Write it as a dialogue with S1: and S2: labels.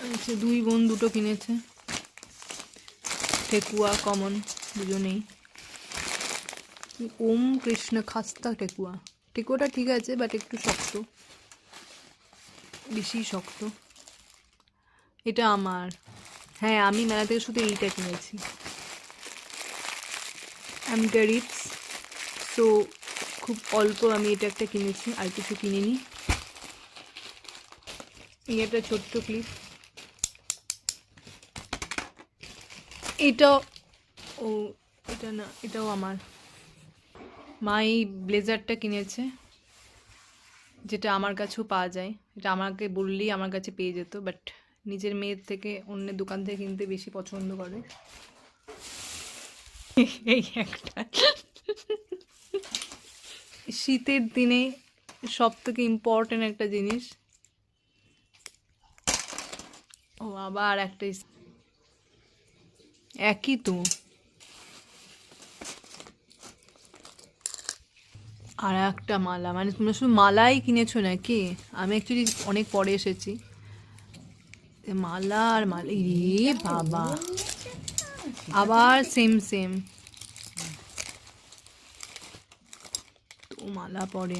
S1: আচ্ছা, দুই বোন দুটো কিনেছে, ঠেকুয়া কমন দুজনেই। ওম কৃষ্ণ খাস্তা ঠেকুয়া। ঠেকুয়াটা ঠিক আছে, বাট একটু শক্ত, বেশি শক্ত। এটা আমার, হ্যাঁ আমি মেলা থেকে শুধু এইটা কিনেছি, অ্যামটারিপস। সো খুব অল্প আমি এটা একটা কিনেছি, আর কিছু কিনিনি। এই একটা ছোট্ট ক্লিপ, এটাও, ও এটা না, এটাও আমার। মা এই ব্লেজারটা কিনেছে, যেটা আমার কাছেও পাওয়া যায়, এটা আমাকে বললেই আমার কাছে পেয়ে যেত, বাট নিজের মেয়ের থেকে অন্যের দোকান থেকে কিনতে বেশি পছন্দ করে। এই একটা শীতের দিনে সব থেকে ইম্পর্টেন্ট একটা জিনিস। ও আবার একটা একই তো। আর একটা মালা, মানে তোমরা শুধু মালাই কিনেছো নাকি? আমি অ্যাকচুয়ালি অনেক পরে এসেছি। মালা আর মালা, রে বাবা, আবার সেম সেম তো মালা পরে।